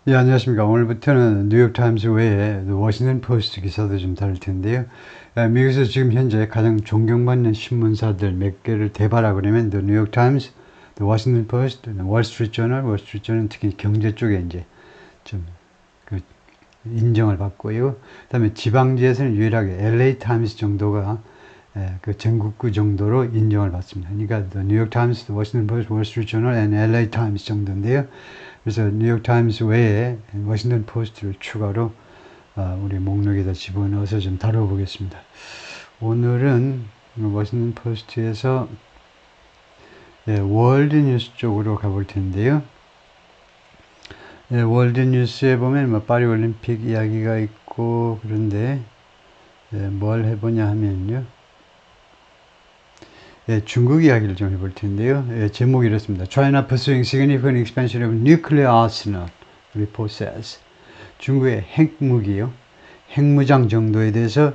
예, 안녕하십니까. 오늘부터는 뉴욕타임스 외에 워싱턴 포스트 기사도 좀 다룰 텐데요. 미국에서 지금 현재 가장 존경받는 신문사들 몇 개를 대봐라 그러면 뉴욕타임스, 워싱턴 포스트, 월스트리트저널, 월스트리트저널은 특히 경제 쪽에 이제 좀 그 인정을 받고요. 그다음에 지방지에서는 유일하게 LA 타임스 정도가 그 전국구 정도로 인정을 받습니다. 그러니까 뉴욕타임스, 워싱턴 포스트, 월스트리트저널, LA 타임스 정도인데요. 그래서 뉴욕타임스 외에 워싱턴 포스트를 추가로 우리 목록에다 집어넣어서 좀 다뤄보겠습니다. 오늘은 워싱턴 포스트에서 월드뉴스 쪽으로 가볼 텐데요. 월드뉴스에 보면 파리 올림픽 이야기가 있고 그런데 뭘 해보냐 하면요. 중국 이야기를 좀 해볼 텐데요. 제목이 이렇습니다. China pursuing significant expansion of nuclear arsenal, report says. 중국의 핵무기요. 핵무장 정도에 대해서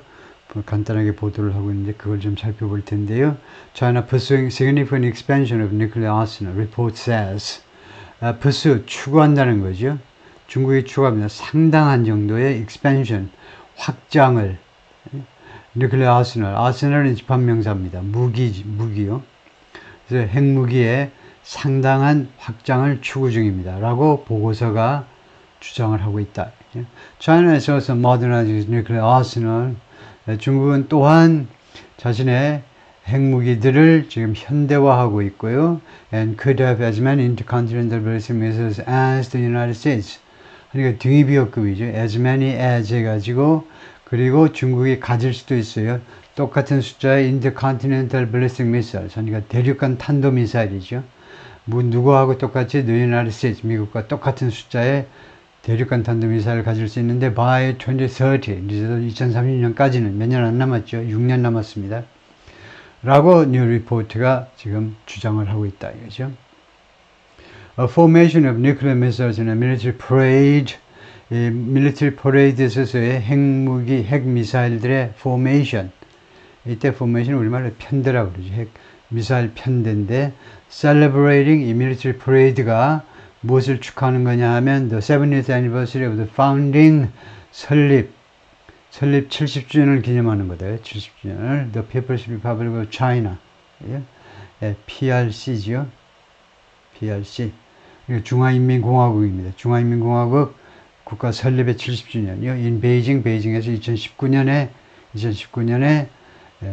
간단하게 보도를 하고 있는데 그걸 좀 살펴볼 텐데요. China pursuing significant expansion of nuclear arsenal, report says. pursue, 추구한다는 거죠. 중국이 추구합니다. 상당한 정도의 expansion, 확장을. nuclear arsenal, arsenal은 집합명사입니다. 무기요. 그래서 핵무기의 상당한 확장을 추구 중입니다. 라고 보고서가 주장을 하고 있다. China is also modernizing nuclear arsenal. 중국은 또한 자신의 핵무기들을 지금 현대화하고 있고요. And could have as many intercontinental ballistic missiles as the United States. 그러니까 등위비어급이죠. as many as 해가지고 그리고 중국이 가질 수도 있어요. 똑같은 숫자의 intercontinental ballistic missiles. 그러니까 대륙간 탄도미사일이죠. 누구하고 똑같이 the United States, 미국과 똑같은 숫자의 대륙간 탄도미사일을 가질 수 있는데 by 2030, 2030년까지는 몇 년 안 남았죠. 6년 남았습니다. 라고 뉴 리포트가 지금 주장을 하고 있다. 이거죠. A formation of nuclear missiles in a military parade. 이 밀리터리 퍼레이드에서의 핵무기, 핵미사일들의 포메이션. 이때 포메이션 우리말로 편대라고 그러죠. 핵 미사일 편대인데 celebrating 이 밀리터리 퍼레이드가 무엇을 축하하는 거냐 하면 the 70th anniversary of the founding 설립 70주년을 기념하는 거다. 70주년을 the People's Republic of China. PRC죠. PRC. 중화인민공화국입니다. 중화인민공화국 국가 설립의 70주년이요. in 베이징에서 2019년에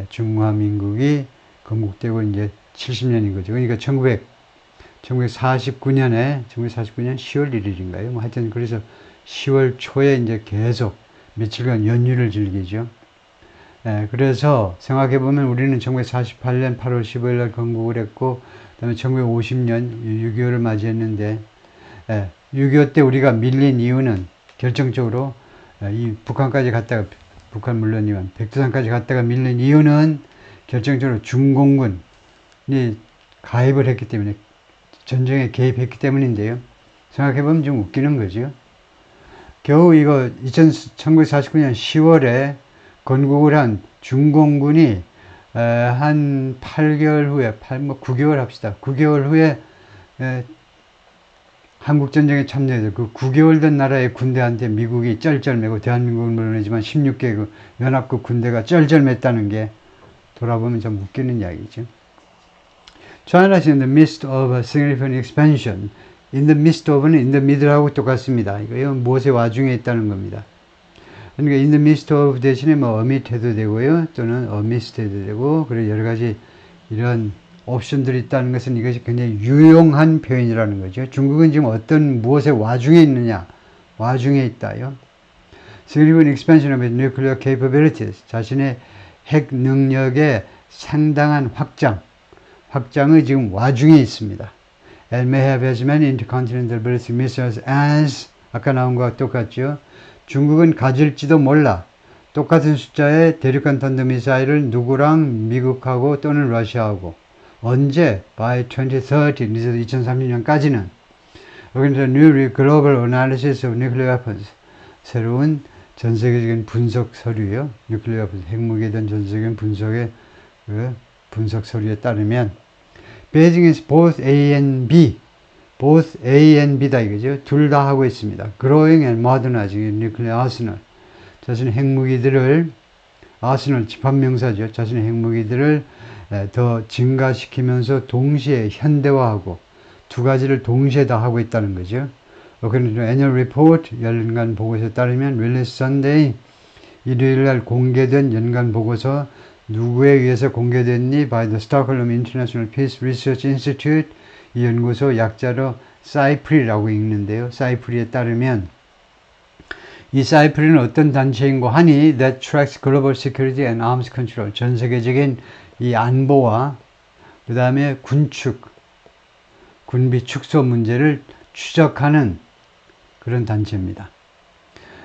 중화민국이 건국되고 이제 70년인 거죠. 그러니까 1949년 10월 1일인가요? 뭐 하여튼 그래서 10월 초에 이제 계속 며칠간 연휴를 즐기죠. 그래서 생각해보면 우리는 1948년 8월 15일 날 건국을 했고, 그 다음에 1950년 6.25를 맞이했는데, 6.25 때 우리가 밀린 이유는 결정적으로 이 북한까지 갔다가, 북한 물론이면 백두산까지 갔다가 밀린 이유는 결정적으로 중공군이 가입을 했기 때문에, 전쟁에 개입했기 때문인데요. 생각해보면 좀 웃기는 거죠. 겨우 이거 1949년 10월에 건국을 한 중공군이 한 8개월 후에, 9개월 합시다. 9개월 후에 한국전쟁에 참여해서 그 9개월 된 나라의 군대한테 미국이 쩔쩔매고, 대한민국은 물론이지만 16개 그 연합국 군대가 쩔쩔맸다는 게 돌아보면 좀 웃기는 이야기죠. China is in the midst of a significant expansion. In the midst of는 in the middle하고 똑같습니다. 이거요, 무엇의 와중에 있다는 겁니다. 그러니까 in the midst of 대신에 뭐 amid 해도 되고요, 또는 amidst 해도 되고, 그리고 여러 가지 이런 옵션들이 있다는 것은 이것이 굉장히 유용한 표현이라는 거죠. 중국은 지금 어떤 무엇의 와중에 있느냐, 와중에 있다요. Significant expansion of its nuclear capabilities. 자신의 핵 능력의 상당한 확장의 지금 와중에 있습니다. And may have as many intercontinental ballistic missiles as, 아까 나온 것과 똑같죠. 중국은 가질지도 몰라. 똑같은 숫자의 대륙간 탄도미사일을 누구랑, 미국하고 또는 러시아하고. 언제? By 2030, 2030년까지는. 여기서 New Global Analysis of Nuclear Weapons. 새로운 전 세계적인 분석 서류요. Nuclear Weapons, 핵무기에 대한 전 세계적인 분석의 분석 서류에 따르면 Beijing is both A and B. both A and B다 이거죠. 둘 다 하고 있습니다. growing and modernizing nuclear arsenal. 자신의 핵무기들을 아스널 집합명사죠. 자신의 핵무기들을 더 증가시키면서 동시에 현대화하고 두 가지를 동시에 다 하고 있다는 거죠. 그런데 annual report 연간 보고서에 따르면 release Sunday 일요일날 공개된 연간 보고서 누구에 의해서 공개됐니? by the Stockholm International Peace Research Institute 이 연구소 약자로 사이프리라고 읽는데요. 사이프리에 따르면 이 사이프리는 어떤 단체인고 하니 that tracks global security and arms control 전 세계적인 이 안보와 그 다음에 군비 축소 문제를 추적하는 그런 단체입니다.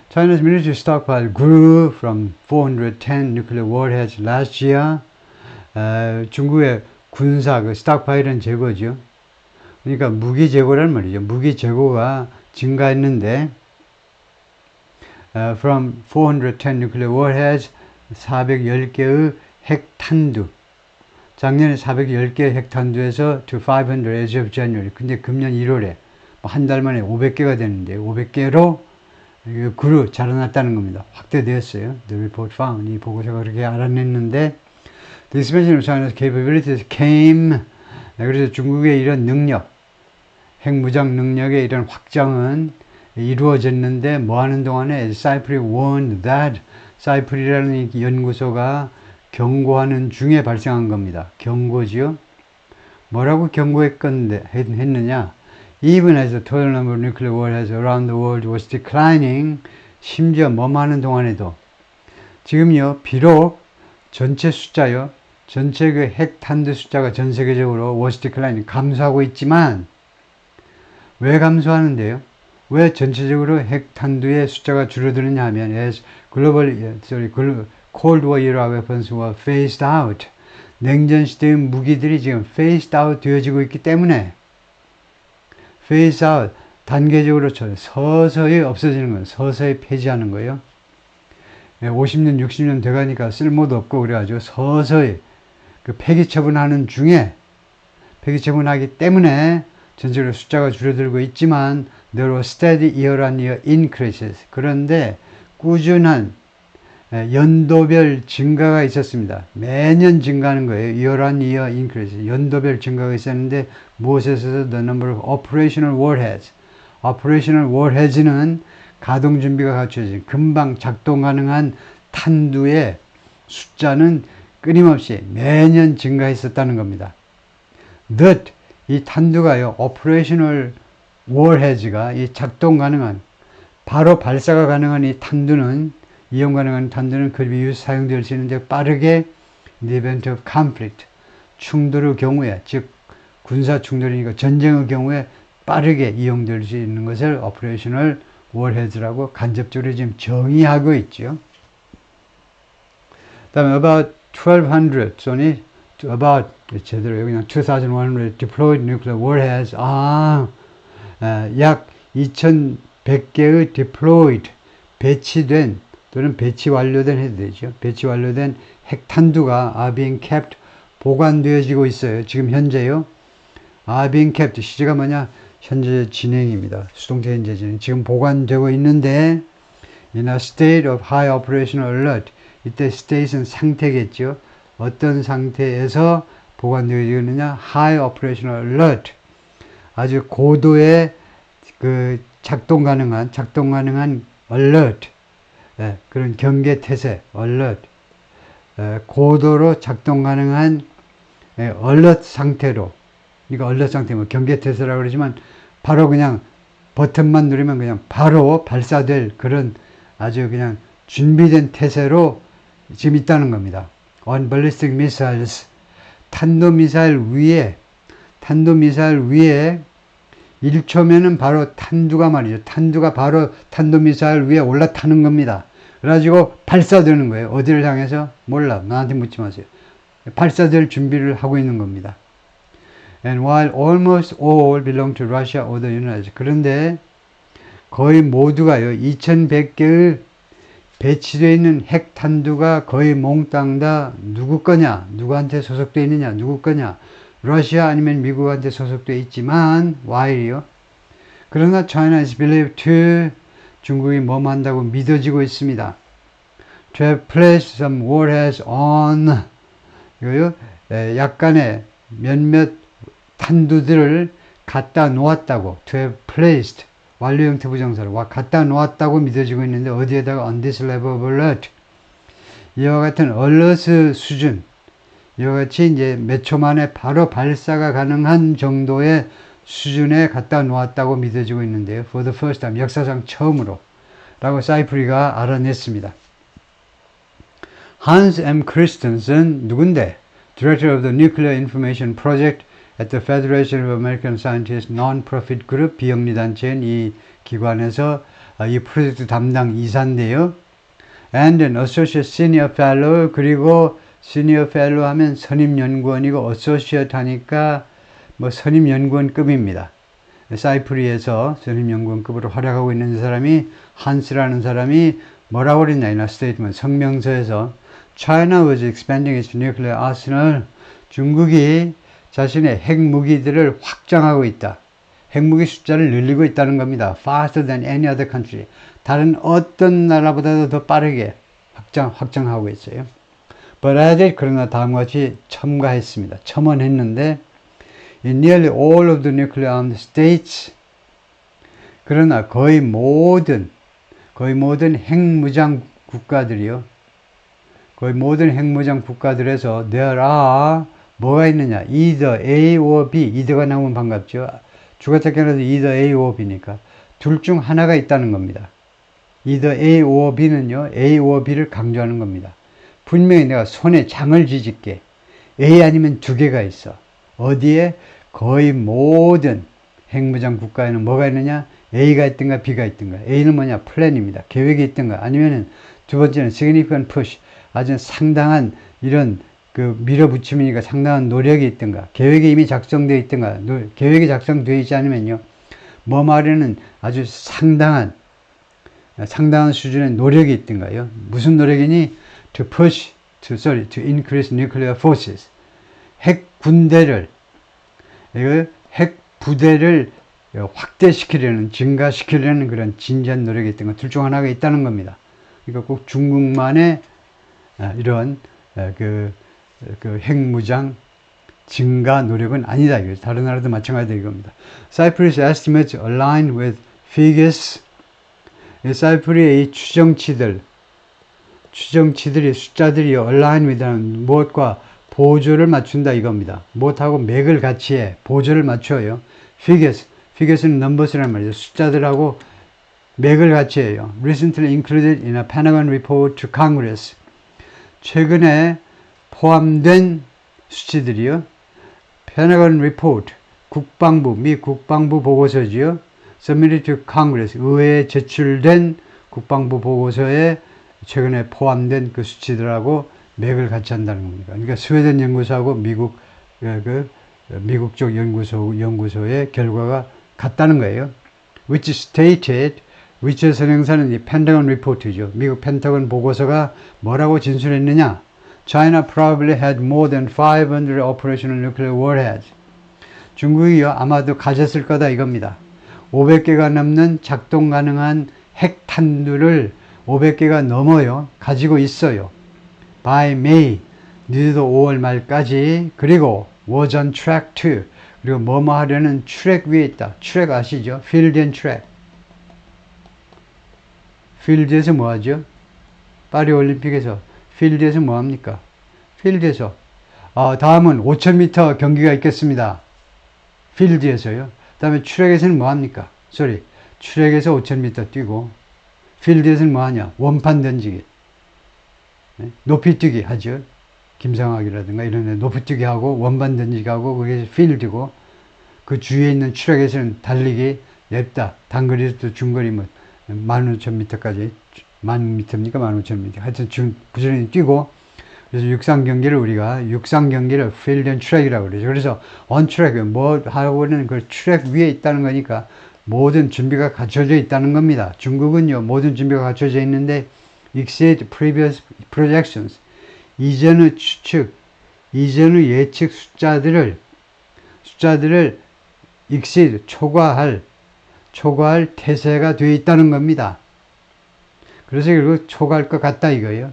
China's military stockpile grew from 410 nuclear warheads last year. 중국의 군사 그 스톡파일은 재고죠. 그러니까 무기 재고란 말이죠. 무기 재고가 증가했는데 from 410 nuclear warheads 410개의 핵탄두 작년에 410개의 핵탄두에서 to 500 as of January 근데 금년 1월에 한 달 만에 500개가 되는데 500개로 그루 자라났다는 겁니다. 확대되었어요. The report found 이 보고서가 그렇게 알아냈는데 The expansion of China's capabilities came 그래서 중국의 이런 능력 핵무장 능력의 이런 확장은 이루어졌는데 뭐 하는 동안에 사이프리 warned that 사이프리라는 연구소가 경고하는 중에 발생한 겁니다. 경고지요. 뭐라고 했느냐? Even as the total number of nuclear warheads around the world was declining, 심지어 뭐만 하는 동안에도 지금요 비록 전체 숫자요 전체 그 핵탄두 숫자가 전 세계적으로 was declining 감소하고 있지만 왜 감소하는데요? 왜 전체적으로 핵탄두의 숫자가 줄어드느냐 하면 as Cold War era weapons were phased out 냉전 시대의 무기들이 지금 phased out 되어지고 있기 때문에 phase out 단계적으로 서서히 없어지는 거예요. 서서히 폐지하는 거예요. 50년 60년 돼가니까 쓸모도 없고 그래가지고 서서히 그 폐기 처분하는 중에 폐기 처분하기 때문에 전체적으로 숫자가 줄어들고 있지만 there were steady year-on-year increases. 그런데 꾸준한 연도별 증가가 있었습니다. 매년 증가하는 거예요. year-on-year increase. 연도별 증가가 있었는데 무엇에서 the number of operational warheads. operational warheads는 가동 준비가 갖춰진 금방 작동 가능한 탄두의 숫자는 끊임없이 매년 증가했었다는 겁니다. that 이 탄두가요, operational warheads가 이 작동 가능한, 바로 발사가 가능한 이 탄두는, 이용 가능한 탄두는 could be used, 사용될 수 있는데 빠르게 in the event of conflict, 충돌의 경우에, 즉 군사 충돌이니까 전쟁의 경우에 빠르게 이용될 수 있는 것을 operational warheads라고 간접적으로 지금 정의하고 있죠. 그 다음에 about 1200 손이 about 제대로 여기 그냥 2100 deployed nuclear warheads 약 2100개의 deployed 배치된 또는 배치 완료된 해도 되죠. 배치 완료된 핵탄두가 are being kept 보관되어지고 있어요. 지금 현재요. are being kept 시제가 뭐냐? 현재 진행입니다. 수동태 현재 진행. 지금 보관되고 있는데 in a state of high operational alert. 이때 state은 상태겠죠. 어떤 상태에서 보관되어 있느냐? High operational alert. 아주 고도의 그 작동 가능한 alert. 그런 경계 태세, alert. 고도로 작동 가능한 alert 상태로. 그러니까 alert 상태, 뭐 경계 태세라고 그러지만 바로 그냥 버튼만 누르면 그냥 바로 발사될 그런 아주 그냥 준비된 태세로 지금 있다는 겁니다. On ballistic missiles, 탄도미사일 위에 1초면은 바로 탄두가 말이죠. 탄두가 바로 탄도미사일 위에 올라타는 겁니다. 그래가지고 발사되는 거예요. 어디를 향해서? 몰라. 나한테 묻지 마세요. 발사될 준비를 하고 있는 겁니다. And while almost all belong to Russia or the United States. 그런데 거의 모두가요. 2100개의 배치되어 있는 핵탄두가 거의 몽땅 다 누구 거냐? 누구한테 소속되어 있느냐? 누구 거냐? 러시아 아니면 미국한테 소속돼 있지만 while이요. 그러나 China is believed to 중국이 뭐뭐 한다고 믿어지고 있습니다. To have placed some warheads on 이거요. 약간의 몇몇 탄두들을 갖다 놓았다고 to have placed 완료 형태 부정사로 갖다 놓았다고 믿어지고 있는데 어디에다가 on this level of alert 이와 같은 alert 수준 이와 같이 이제 몇 초 만에 바로 발사가 가능한 정도의 수준에 갖다 놓았다고 믿어지고 있는데요. For the first time 역사상 처음으로 라고 사이프리가 알아냈습니다. Hans M. Christensen 누군데? Director of the Nuclear Information Project at the Federation of American Scientists Non-Profit Group 비영리 단체인 이 기관에서 이 프로젝트 담당 이사인데요. And an Associate Senior Fellow 그리고 Senior Fellow 하면 선임연구원이고 Associate 하니까 뭐 선임연구원급입니다. 사이프리에서 선임연구원급으로 활약하고 있는 사람이 한스라는 사람이 뭐라고 그랬냐 이나 스테이트먼트 성명서에서 China was expanding its nuclear arsenal 중국이 자신의 핵무기들을 확장하고 있다. 핵무기 숫자를 늘리고 있다는 겁니다. Faster than any other country. 다른 어떤 나라보다도 더 빠르게 확장하고 있어요. But added, 그러나 다음과 같이 첨가했습니다. 첨언했는데 In nearly all of the nuclear armed states 그러나 거의 모든 핵무장 국가들이요. 거의 모든 핵무장 국가들에서 there are 뭐가 있느냐? either A or B. either가 나오면 반갑죠. 주가tak해라도 either A or B니까 둘 중 하나가 있다는 겁니다. either A or B는요. A or B를 강조하는 겁니다. 분명히 내가 손에 장을 쥐질게. A 아니면 두 개가 있어. 어디에? 거의 모든 핵무장 국가에는 뭐가 있느냐? A가 있든가 B가 있든가. A는 뭐냐? 플랜입니다. 계획이 있든가. 아니면은 두 번째는 significant push. 아주 상당한 이런 그 밀어붙임이니까 상당한 노력이 있든가. 계획이 이미 작성되어 있든가. 계획이 작성되어 있지 않으면요. 뭐 말에는 아주 상당한 수준의 노력이 있든가요. 무슨 노력이니? To increase nuclear forces. 핵 군대를 핵 부대를 확대시키려는, 증가시키려는 그런 진지한 노력이 있던 것, 둘 중 하나가 있다는 겁니다. 그러니까 꼭 중국만의 이런 핵무장 증가 노력은 아니다. 다른 나라도 마찬가지다 이겁니다. Cyprus estimates align with figures. 사이프리의 이 추정치들이 숫자들이 align with는 무엇과 보조를 맞춘다 이겁니다. 무엇하고 맥을 같이 해. 보조를 맞춰요. Figures는 numbers란 말이죠. 숫자들하고 맥을 같이 해요. Recently included in a Pentagon report to Congress. 최근에 포함된 수치들이요. Pentagon report, 미 국방부 보고서지요. Submitted to Congress, 의회에 제출된 국방부 보고서에 최근에 포함된 그 수치들하고 맥을 같이 한다는 겁니다. 그러니까 스웨덴 연구소하고 미국 쪽 연구소의 결과가 같다는 거예요. Which 선행사는 이 펜타곤 리포트죠. 미국 펜타곤 보고서가 뭐라고 진술했느냐? China probably had more than 500 operational nuclear warheads. 중국이요 아마도 가졌을 거다 이겁니다. 500개가 넘는 작동 가능한 핵탄두를 500개가 넘어요. 가지고 있어요. By May, 늦어도 5월 말까지. 그리고 was on track to. 그리고 뭐뭐 하려는 트랙 위에 있다. 트랙 아시죠? Field and track. 필드에서 뭐 하죠? 파리 올림픽에서 필드에서 뭐 합니까? 필드에서 다음은 5000m 경기가 있겠습니다. 필드에서요. 다음에 트랙에서는 뭐 합니까? 트랙에서 5000m 뛰고 필드에서는 뭐 하냐? 원판 던지기. 높이 뛰기 하죠. 김상학이라든가 이런 애 높이 뛰기 하고 원반 던지기 하고 그게 필드고 그 주위에 있는 트랙에서는 달리기 냅다. 단거리에서 중거리 뭐 15,000m까지 10,000m입니까? 15,000m. 하여튼 부지런히 뛰고 그래서 육상 경기를 필드 앤 트랙이라고 그러죠. 그래서 on track 뭐 하고는 그 트랙 위에 있다는 거니까 모든 준비가 갖춰져 있다는 겁니다. 중국은요 모든 준비가 갖춰져 있는데 exceed previous projections 이전의 예측 숫자들을 숫자들을 초과할 태세가 되어 있다는 겁니다. 그래서 결국 초과할 것 같다 이거예요.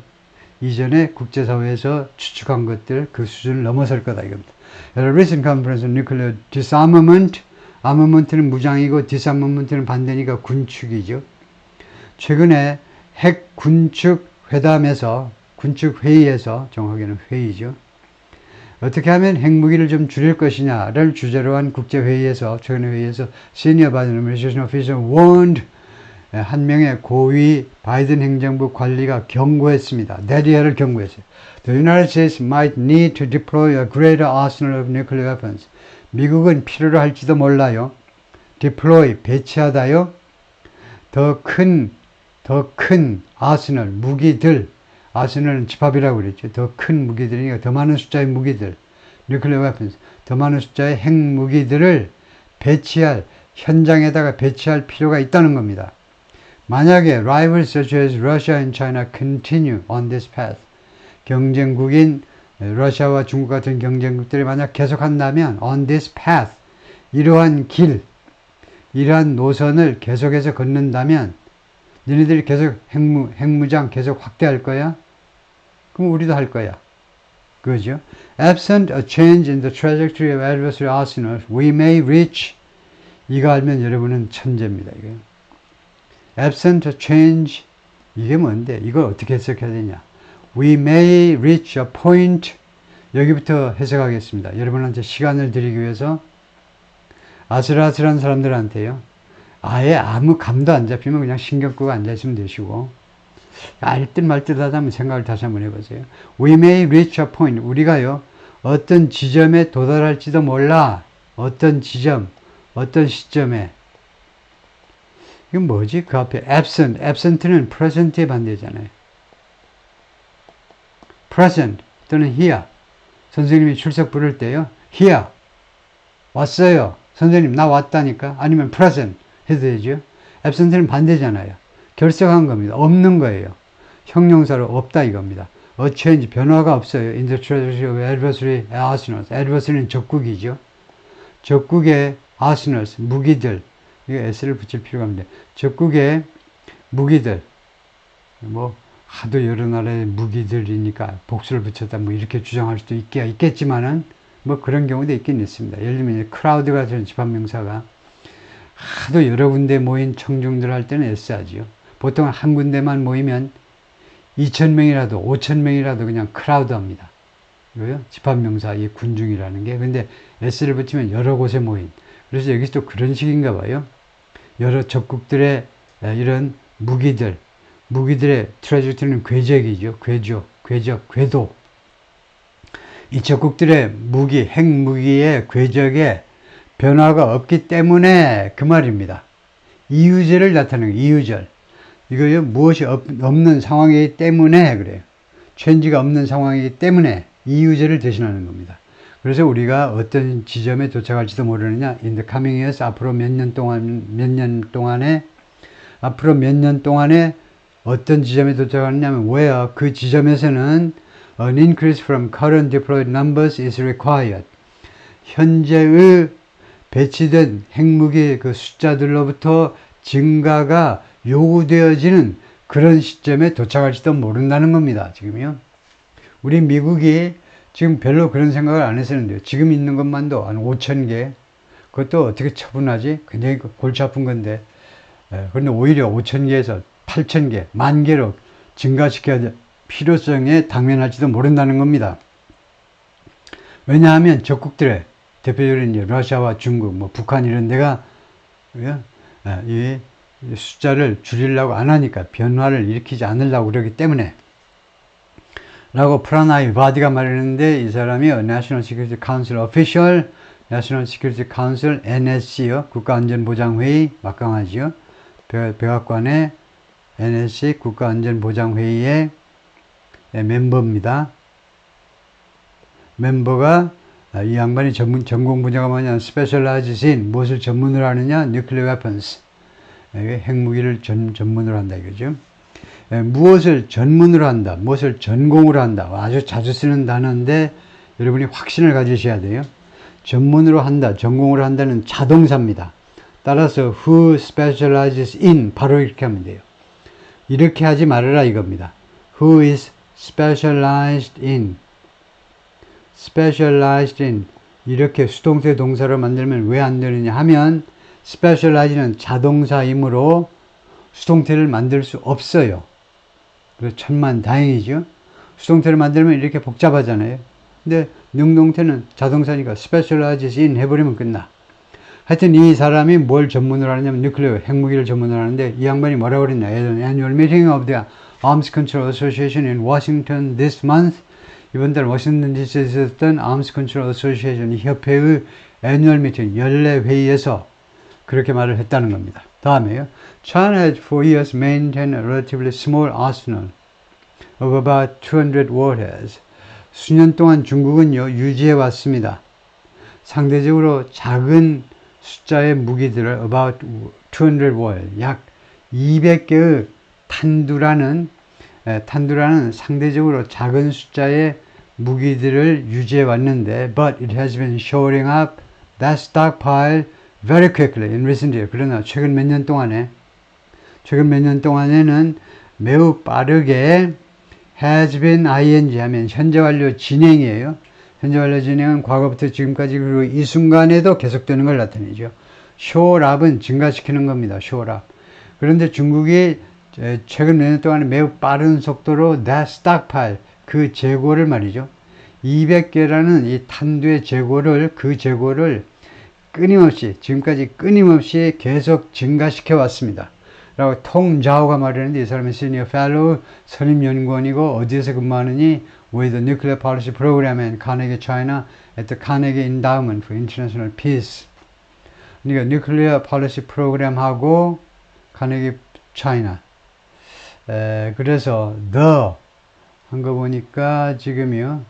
이전에 국제사회에서 추측한 것들 그 수준을 넘어설 거다 이겁니다. At a recent conference on nuclear disarmament, armament는 무장이고 disarmament는 반대니까 군축이죠. 최근에 핵 군축 회담에서, 군축 회의에서, 정확하게는 회의죠. 어떻게 하면 핵무기를 좀 줄일 것이냐를 주제로 한 국제회의에서, 최근의 회의에서 Senior Biden Administration Official warned, 한 명의 고위 바이든 행정부 관리가 경고했습니다. 대리해를 경고했어요. The United States might need to deploy a greater arsenal of nuclear weapons. 미국은 필요로 할지도 몰라요. deploy, 배치하다요. 더 큰 아스널, 무기들, 아스널은 집합이라고 그랬죠. 더 큰 무기들이니까 더 많은 숫자의 무기들, nuclear weapons, 더 많은 숫자의 핵무기들을 현장에다가 배치할 필요가 있다는 겁니다. 만약에 rivals such as Russia and China continue on this path, 경쟁국인 러시아와 중국 같은 경쟁국들이 만약 계속한다면 on this path, 이러한 노선을 계속해서 걷는다면 너희들이 계속 핵무장 계속 확대할 거야? 그럼 우리도 할 거야. 그죠? Absent a change in the trajectory of adversary arsenals, we may reach, 이거 알면 여러분은 천재입니다. 이거. Absent a change, 이게 뭔데? 이걸 어떻게 해석해야 되냐? We may reach a point, 여기부터 해석하겠습니다. 여러분한테 시간을 드리기 위해서 아슬아슬한 사람들한테요. 아예 아무 감도 안 잡히면 그냥 신경 끄고 앉아있으면 되시고, 알듯 말듯 하다 면 생각을 다시 한번 해보세요. We may reach a point, 우리가요 어떤 지점에 도달할지도 몰라. 어떤 지점, 어떤 시점에. 이건 뭐지? 그 앞에 absent는 present의 반대잖아요. present 또는 here. 선생님이 출석 부를 때요. here. 왔어요. 선생님 나 왔다니까. 아니면 present 해도 되죠. absent는 반대잖아요. 결석한 겁니다. 없는 거예요. 형용사로 없다 이겁니다. A change, 변화가 없어요. In the trajectory of adversary arsenals. adversary는 적국이죠. 적국의 arsenals, 무기들. 이거 s를 붙일 필요가 없는데, 적국의 무기들, 뭐 하도 여러 나라의 무기들이니까 복수를 붙였다 뭐 이렇게 주장할 수도 있겠지만은 뭐 그런 경우도 있긴 있습니다. 예를 들면 크라우드 같은 집합명사가 하도 여러 군데 모인 청중들 할 때는 s하지요. 보통 한 군데만 모이면 2,000명이라도 5,000명이라도 그냥 크라우드 합니다. 이거요? 집합명사, 이 군중이라는 게. 근데 s를 붙이면 여러 곳에 모인. 그래서 여기서 또 그런 식인가 봐요. 여러 적국들의 이런 무기들의 트레저트는 궤적이죠. 궤도. 이 적국들의 핵무기의 궤적에 변화가 없기 때문에 그 말입니다. 이유절을 나타내는 거예요. 이유절. 이거요, 무엇이 없는 상황이기 때문에 그래요. 체인지가 없는 상황이기 때문에 이유절을 대신하는 겁니다. 그래서 우리가 어떤 지점에 도착할지도 모르느냐. In the coming years, 앞으로 몇 년 동안에 어떤 지점에 도착하느냐면 where 그 지점에서는 an increase from current deployed numbers is required. 현재의 배치된 핵무기 그 숫자들로부터 증가가 요구되어지는 그런 시점에 도착할지도 모른다는 겁니다. 지금요. 우리 미국이 지금 별로 그런 생각을 안 했었는데요. 지금 있는 것만도 한 5,000개. 그것도 어떻게 처분하지? 굉장히 골치 아픈 건데. 그런데 오히려 5,000개에서 8,000개, 10,000개로 증가시켜야 될 필요성에 당면할지도 모른다는 겁니다. 왜냐하면 적국들의 대표적으로 이제 러시아와 중국, 뭐 북한 이런 데가 이 숫자를 줄이려고 안 하니까 변화를 일으키지 않으려고 그러기 때문에 라고 프라나이 바디가 말했는데 이 사람이 National Security Council Official, National Security Council NSC요. 국가안전보장회의 막강하지요. 백악관의 NSC 국가안전보장회의의 멤버입니다. 멤버가 이 양반이 전공 분야가 뭐냐, specializes in, 무엇을 전문으로 하느냐, nuclear weapons. 핵무기를 전문으로 한다 이거죠. 무엇을 전문으로 한다, 무엇을 전공으로 한다. 아주 자주 쓰는 단어인데 여러분이 확신을 가지셔야 돼요. 전문으로 한다, 전공으로 한다는 자동사입니다. 따라서 who specializes in 바로 이렇게 하면 돼요. 이렇게 하지 말아라 이겁니다. who is specialized in 이렇게 수동태 동사로 만들면 왜 안 되느냐 하면 specialize는 자동사이므로 수동태를 만들 수 없어요. 그래서 천만다행이죠. 수동태를 만들면 이렇게 복잡하잖아요. 근데 능동태는 자동사니까 specializes in 해버리면 끝나. 하여튼 이 사람이 뭘 전문으로 하냐면 뉴클리어 핵무기를 전문으로 하는데 이 양반이 뭐라고 그랬냐. Annual meeting of the Arms Control Association in Washington this month. 이번 달 워싱턴 DC에서 있었던 Arms Control Association 협회의 annual meeting 연례 회의에서 그렇게 말을 했다는 겁니다. 다음에요. China has for years maintained a relatively small arsenal of about 200 warheads. 수년 동안 중국은요 유지해 왔습니다. 상대적으로 작은 숫자의 무기들을 about 200 warheads, 약 200개의 탄두라는 상대적으로 작은 숫자의 무기들을 유지해 왔는데 but it has been shoring up that stockpile very quickly in recent years. 그러나 최근 몇 년 동안에는 매우 빠르게 has been ing 하면 현재 완료 진행이에요. 현재 완료 진행은 과거부터 지금까지 그리고 이 순간에도 계속되는 걸 나타내죠. shore up은 증가시키는 겁니다. shore up. 그런데 중국이 최근 몇 년 동안에 매우 빠른 속도로 that stockpile 그 재고를 말이죠. 200개라는 이 탄두의 재고를 지금까지 끊임없이 계속 증가시켜 왔습니다. 라고 통자오가 말했는데 이 사람은 시니어 펠로우 선임연구원이고 어디에서 근무하느니 with the Nuclear Policy Program in Carnegie China at the Carnegie Endowment for International Peace. 그러니까 뉴클리어 폴리시 프로그램하고 카네기 차이나. 그래서 the 한 거 보니까 지금이요.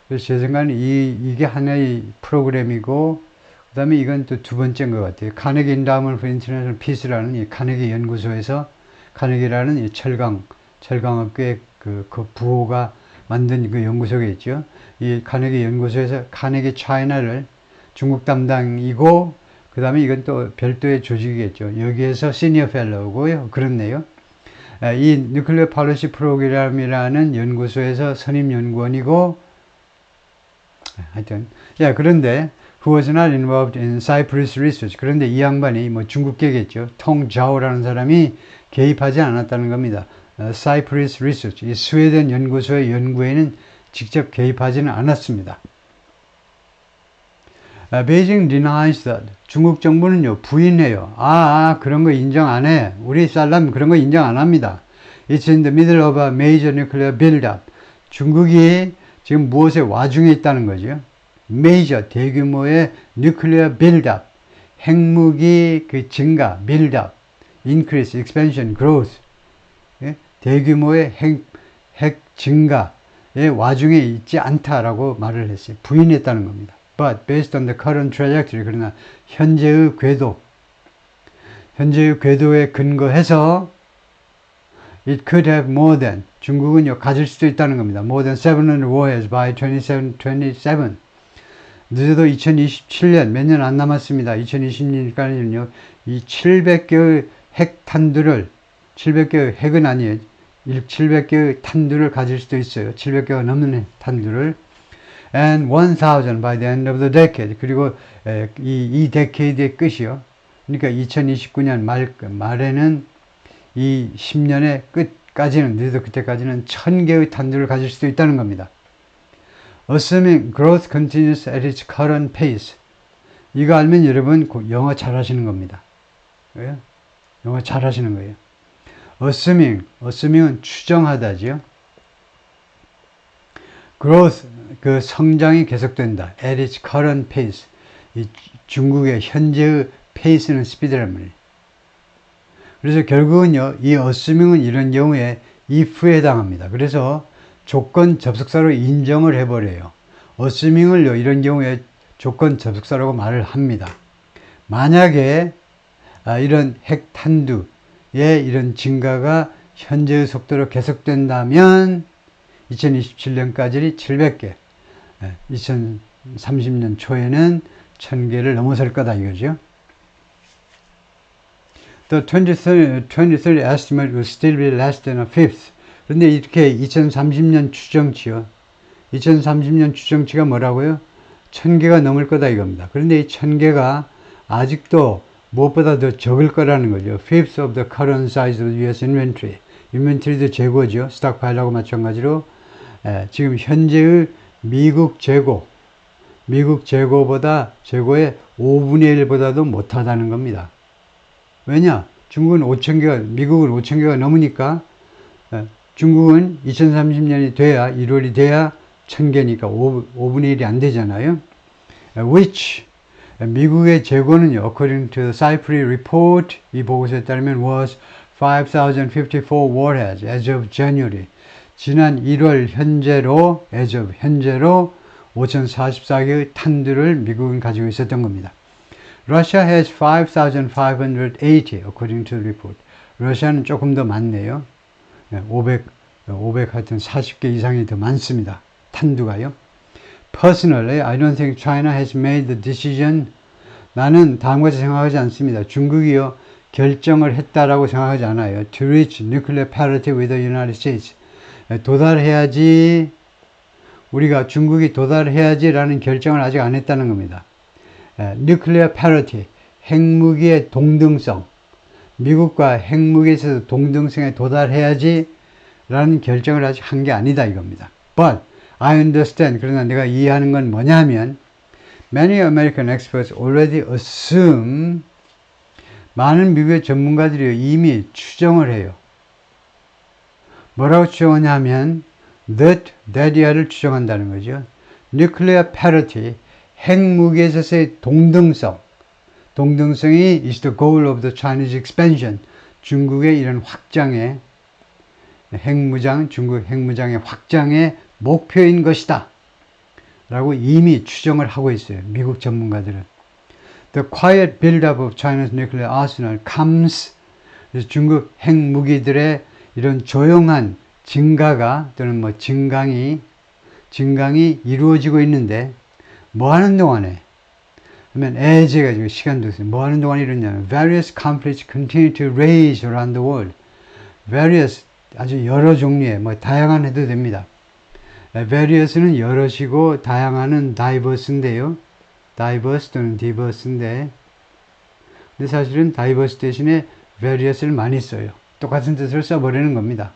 그래서 제 생각에는 이게 하나의 프로그램이고 그 다음에 이건 또 두 번째인 것 같아요. 카네기 인다우먼트 포 인터내셔널 피스라는 이 카네기 연구소에서 카네기라는 이 철강업계 그 부호가 만든 그 연구소가 있죠. 이 카네기 연구소에서 카네기 차이나를 중국 담당이고 그 다음에 이건 또 별도의 조직이겠죠. 여기에서 시니어 펠로우고요. 그렇네요. 이 뉴클리어 폴리시 프로그램이라는 연구소에서 선임 연구원이고 하여튼 그런데 who was not involved in Cyprus research. 그런데 이 양반이 뭐 중국계겠죠. 통자오라는 사람이 개입하지 않았다는 겁니다. Cyprus research. 이 스웨덴 연구소의 연구에는 직접 개입하지는 않았습니다. Beijing denies that. 중국 정부는요 부인해요. 그런 거 인정 안 해. 우리 살람 그런 거 인정 안 합니다. It's in the middle of a major nuclear build-up. 중국이 지금 무엇의 와중에 있다는 거죠. 메이저 대규모의 nuclear build-up. 핵무기 그 증가, build-up, increase, expansion, growth. 대규모의 핵 증가의 와중에 있지 않다라고 말을 했어요. 부인했다는 겁니다. But based on the current trajectory, 그러나 현재의 궤도에 근거해서 it could have more than, 중국은요 가질 수도 있다는 겁니다. More than 700 warheads by 2027. 늦어도 2027년 몇 년 안 남았습니다. 2020년까지는요 이 700개의 핵탄두를 700개의 핵은 아니에요. 700개의 탄두를 가질 수도 있어요. 700개가 넘는 탄두를 and 1000 by the end of the decade. 그리고 이 데케이드의 끝이요. 그러니까 2029년 말에는 이 10년의 끝까지는 늦어도 그때까지는 1000개의 탄두를 가질 수도 있다는 겁니다. Assuming growth continues at its current pace. 이거 알면 여러분 영어 잘하시는 겁니다. 영어 잘하시는 거예요. assuming은 추정하다지요. growth 그 성장이 계속된다. at its current pace. 이 중국의 현재의 pace는 스피드란 말이에요. 그래서 결국은요, 이 assuming은 이런 경우에 if에 해당합니다. 그래서 조건 접속사로 인정을 해버려요. assuming을요, 이런 경우에 조건 접속사라고 말을 합니다. 만약에 이런 핵탄두의 이런 증가가 현재의 속도로 계속된다면 2027년까지 700개, 2030년 초에는 1000개를 넘어설 거다 이거죠. The 2030 estimate will still be less than a fifth. 그런데 이렇게 2030년 추정치요. 2030년 추정치가 뭐라고요? 1000개가 넘을 거다 이겁니다. 그런데 이 1000개가 아직도 무엇보다 더 적을 거라는 거죠. Fifth of the current size of the US inventory. 인벤토리도 재고죠. 스톡파일하고 마찬가지로 지금 현재의 미국 재고보다 재고의 5분의 1보다도 못하다는 겁니다. 왜냐? 중국은 5,000개가, 미국은 5,000개가 넘으니까 중국은 2030년이 돼야, 1월이 돼야 1,000개니까 5분의 1이 안 되잖아요. Which 미국의 재고는요, according to the Cypri report, 이 보고서에 따르면 was 5,054 warheads as of January. 지난 1월 현재로, as of 현재로 5,044개의 탄두를 미국은 가지고 있었던 겁니다. Russia has 5,580 according to the report. 러시아는 조금 더 많네요. 500 하여튼 40개 이상이 더 많습니다. 탄두가요. Personally, I don't think China has made the decision. 나는 다음같이 생각하지 않습니다. 중국이요, 결정을 했다라고 생각하지 않아요. To reach nuclear parity with the United States. 도달해야지, 우리가 중국이 도달해야지라는 결정을 아직 안 했다는 겁니다. Nuclear parity, 핵무기의 동등성. 미국과 핵무기에 있어서 동등성에 도달해야지 라는 결정을 아직 한 게 아니다 이겁니다. But I understand. 그러나 내가 이해하는 건 뭐냐면 Many American experts already assume, 많은 미국의 전문가들이 이미 추정을 해요. 뭐라고 추정하냐면 that이야를 추정한다는 거죠. Nuclear parity, 핵무기에 있어서의 동등성이 is the goal of the Chinese expansion. 중국의 이런 확장의 중국 핵무장의 확장의 목표인 것이다 라고 이미 추정을 하고 있어요. 미국 전문가들은. The quiet build-up of China's nuclear arsenal comes, 그래서 중국 핵무기들의 이런 조용한 증가가 또는 뭐 증강이 이루어지고 있는데 뭐 하는 동안에, 그러면 제가 지금 시간도 없어요. 뭐 하는 동안에 이러냐면 various conflicts continue to rage around the world. various 아주 여러 종류의 뭐 다양한 해도 됩니다. various는 여럿이고 다양한은 diverse인데요. diverse 또는 diverse인데, 근데 사실은 diverse 대신에 various를 많이 써요. 똑같은 뜻을 써버리는 겁니다.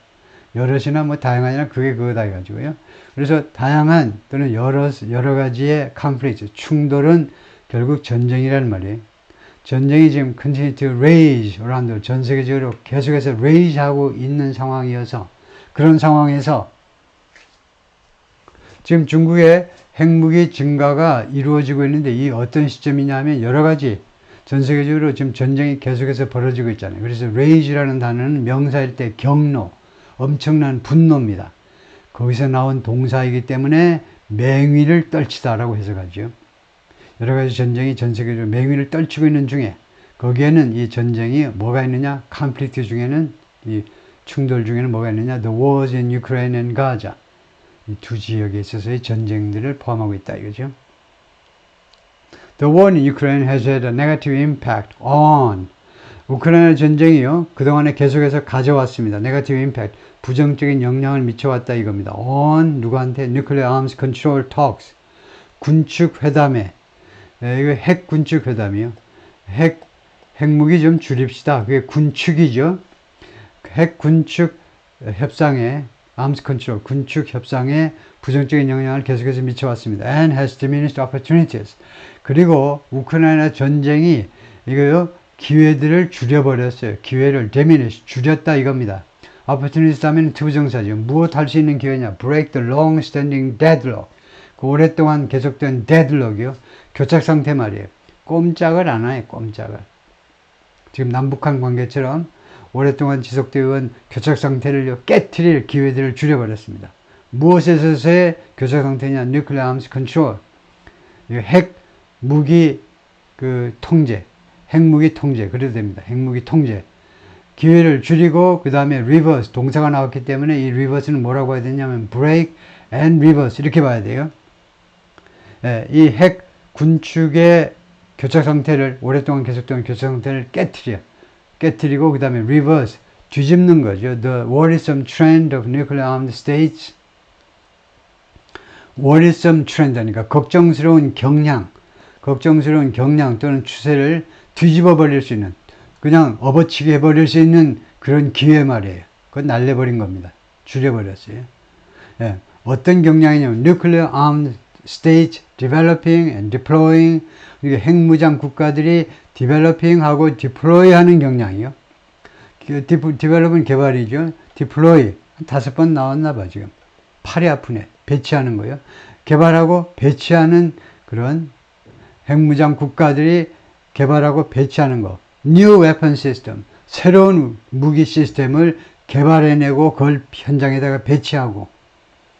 여럿이나 뭐 다양한이나 그게 그거다 해가지고요. 그래서 다양한 또는 여러 가지의 conflict, 충돌은 결국 전쟁이라는 말이에요. 전쟁이 지금 continue to rage around, 전 세계적으로 계속해서 rage 하고 있는 상황이어서, 그런 상황에서 지금 중국의 핵무기 증가가 이루어지고 있는데 이 어떤 시점이냐면 여러 가지 전 세계적으로 지금 전쟁이 계속해서 벌어지고 있잖아요. 그래서 rage라는 단어는 명사일 때 경로, 엄청난 분노입니다. 거기서 나온 동사이기 때문에 맹위를 떨치다라고 해석하죠. 여러 가지 전쟁이 전 세계적으로 맹위를 떨치고 있는 중에 거기에는 이 전쟁이 뭐가 있느냐? conflict 중에는, 이 충돌 중에는 뭐가 있느냐? The wars in Ukraine and Gaza. 이 두 지역에 있어서의 전쟁들을 포함하고 있다 이거죠. The war in Ukraine has had a negative impact on, 우크라이나 전쟁이요, 그동안에 계속해서 가져왔습니다. negative impact, 부정적인 영향을 미쳐왔다 이겁니다. on, 누구한테? nuclear arms control talks, 군축 회담에, 이거 핵 군축 회담이요. 핵무기 좀 줄입시다. 그게 군축이죠. 핵 군축 협상에, arms control, 군축 협상에 부정적인 영향을 계속해서 미쳐왔습니다. and has diminished opportunities. 그리고 우크라이나 전쟁이 이거요, 기회들을 줄여버렸어요. 기회를 diminish, 줄였다 이겁니다. opportunities 하면 투부정사죠. 무엇 할 수 있는 기회냐? break the long-standing deadlock. 그 오랫동안 계속된 deadlock이요. 교착 상태 말이에요. 꼼짝을 안 해요. 꼼짝을. 지금 남북한 관계처럼 오랫동안 지속되어 온 교착 상태를 깨트릴 기회들을 줄여버렸습니다. 무엇에서의 교착 상태냐? nuclear arms control. 핵 무기 통제. 핵무기 통제. 그래도 됩니다. 핵무기 통제. 기회를 줄이고, 그 다음에 reverse. 동사가 나왔기 때문에 이 reverse는 뭐라고 해야 되냐면 break and reverse. 이렇게 봐야 돼요. 이 핵 군축의 교착 상태를 오랫동안 계속되는 교착 상태를 깨트리고 그 다음에 reverse 뒤집는 거죠. The worrisome trend of nuclear armed states. worrisome trend 하니까 걱정스러운 경향 또는 추세를 뒤집어 버릴 수 있는, 그냥 업어치게 해버릴 수 있는 그런 기회 말이에요. 그건 날려버린 겁니다. 줄여버렸어요. 예, 어떤 경향이냐면 nuclear armed states developing and deploying, 이게 핵무장 국가들이 developing하고 deploy하는 경향이요. develop은 개발이죠. deploy 한 5번 나왔나 봐 지금. 팔이 아프네. 배치하는 거예요. 개발하고 배치하는 그런 핵무장 국가들이 개발하고 배치하는 거. New weapon system, 새로운 무기 시스템을 개발해내고 그걸 현장에다가 배치하고,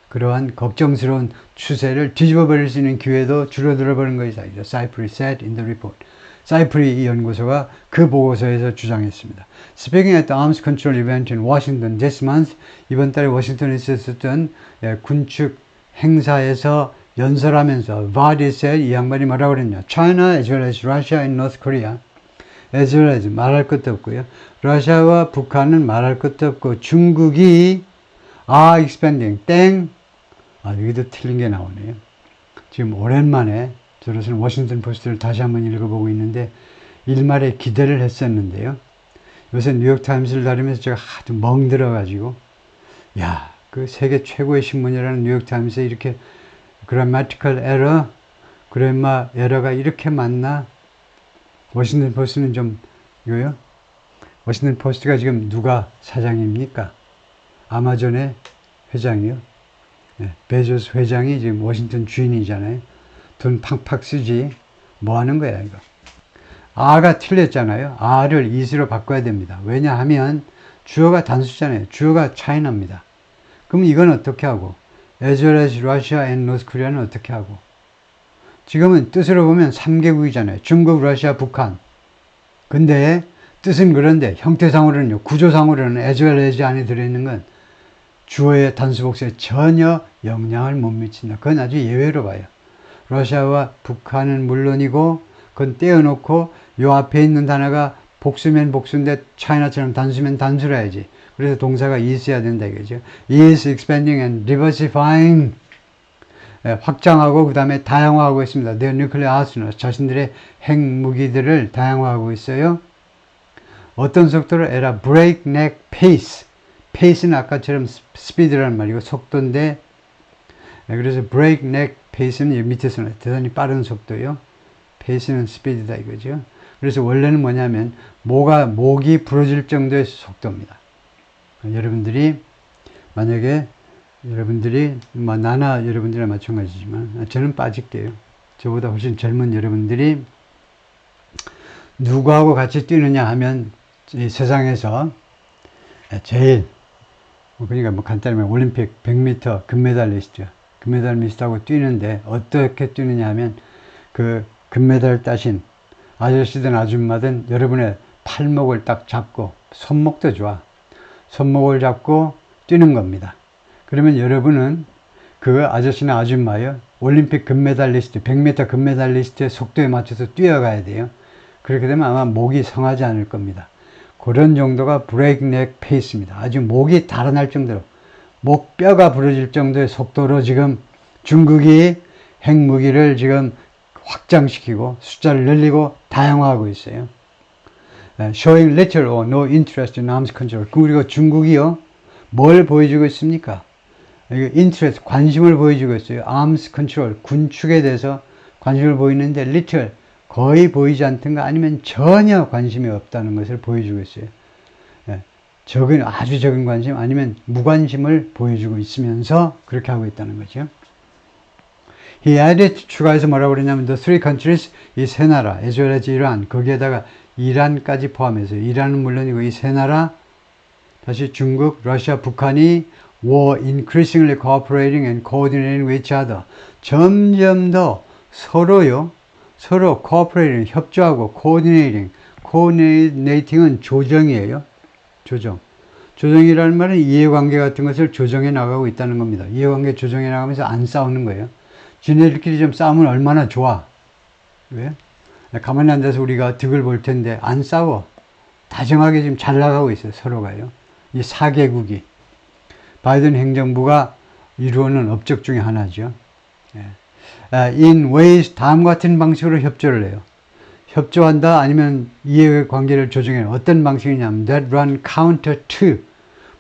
그러한 걱정스러운 추세를 뒤집어 버릴 수 있는 기회도 줄어들어 버린 것이다. Cypri said in the report. 사이프리 연구소가 그 보고서에서 주장했습니다. Speaking at the arms control event in Washington this month, 이번 달에 워싱턴에서 있었던 군축 행사에서 연설하면서 Vadi said, 이 양반이 뭐라고 그랬냐? China as well as Russia and North Korea, as well as 말할 것도 없고요. 러시아와 북한은 말할 것도 없고, 중국이 are expanding 땡. 여기도 틀린 게 나오네요. 지금 오랜만에 저로서는 워싱턴 포스트를 다시 한번 읽어보고 있는데 일말에 기대를 했었는데요. 요새 뉴욕타임스를 다루면서 제가 하도 멍들어가지고, 야, 그 세계 최고의 신문이라는 뉴욕타임스에 이렇게 grammatical error, 그래마 에러가 이렇게 많나? 워싱턴 포스트는 좀 이거요. 워싱턴 포스트가 지금 누가 사장입니까? 아마존의 회장이요. 네, 베조스 회장이 지금 워싱턴 주인이잖아요. 돈 팍팍 쓰지. 뭐 하는 거야 이거. 아가 틀렸잖아요. 아를 is로 바꿔야 됩니다. 왜냐하면 주어가 단수잖아요. 주어가 차이나입니다. 그럼 이건 어떻게 하고, as well as Russia and North Korea는 어떻게 하고. 지금은 뜻으로 보면 3개국이잖아요. 중국, 러시아, 북한. 근데 뜻은 그런데 형태상으로는요, 구조상으로는 as well as 안에 들어있는 건 주어의 단수복수에 전혀 영향을 못 미친다. 그건 아주 예외로 봐요. 러시아와 북한은 물론이고, 그건 떼어놓고 요 앞에 있는 단어가 복수면 복수인데 차이나처럼 단수면 단수라 해야지. 그래서 동사가 있어야 된다 이거죠. is expanding and diversifying. 확장하고 그 다음에 다양화하고 있습니다. Their nuclear arsenal, 자신들의 핵무기들을 다양화하고 있어요. 어떤 속도로? at a breakneck pace. pace는 아까처럼 speed라는 말이고 속도인데, 그래서 breakneck pace는 밑에서는 대단히 빠른 속도요. pace는 speed다 이거죠. 그래서 원래는 뭐냐면 목이 부러질 정도의 속도입니다. 여러분들이 만약에 나나 여러분들이랑 마찬가지지만 저는 빠질게요. 저보다 훨씬 젊은 여러분들이 누구하고 같이 뛰느냐 하면 이 세상에서 제일, 그러니까 뭐 간단히 말하면 올림픽 100m 금메달리스트하고 뛰는데 어떻게 뛰느냐 하면 그 금메달 따신 아저씨든 아줌마든 여러분의 팔목을 딱 잡고, 손목도 좋아, 손목을 잡고 뛰는 겁니다. 그러면 여러분은 그 아저씨나 아줌마요, 올림픽 금메달리스트, 100m 금메달리스트의 속도에 맞춰서 뛰어가야 돼요. 그렇게 되면 아마 목이 성하지 않을 겁니다. 그런 정도가 브레이크넥 페이스입니다. 아주 목이 달아날 정도로, 목뼈가 부러질 정도의 속도로 지금 중국이 핵무기를 지금 확장시키고 숫자를 늘리고 다양화하고 있어요. Showing little or no interest in arms control. 그리고 중국이요, 뭘 보여주고 있습니까? interest, 관심을 보여주고 있어요. arms control, 군축에 대해서 관심을 보이는데 little, 거의 보이지 않던가 아니면 전혀 관심이 없다는 것을 보여주고 있어요. 아주 적은 관심 아니면 무관심을 보여주고 있으면서 그렇게 하고 있다는 거죠. He added, 추가해서 뭐라고 그러냐면 the three countries, 이 세 나라, as well as 이란, 거기에다가 이란까지 포함해서, 이란은 물론이고 이 세 나라, 다시 중국, 러시아, 북한이 were increasingly cooperating and coordinating with each other. 점점 더 서로 cooperating, 협조하고 coordinating은 조정이에요. 조정이라는 말은 이해관계 같은 것을 조정해 나가고 있다는 겁니다. 이해관계 조정해 나가면서 안 싸우는 거예요. 지네들끼리 좀 싸우면 얼마나 좋아. 왜? 가만히 앉아서 우리가 득을 볼 텐데 안 싸워. 다정하게 지금 잘 나가고 있어요. 서로가요. 이 4개국이. 바이든 행정부가 이루어놓은 업적 중에 하나죠. in ways 다음과 같은 방식으로 협조를 해요. 협조한다 아니면 이해관계를 조정해 어떤 방식이냐면 that run counter to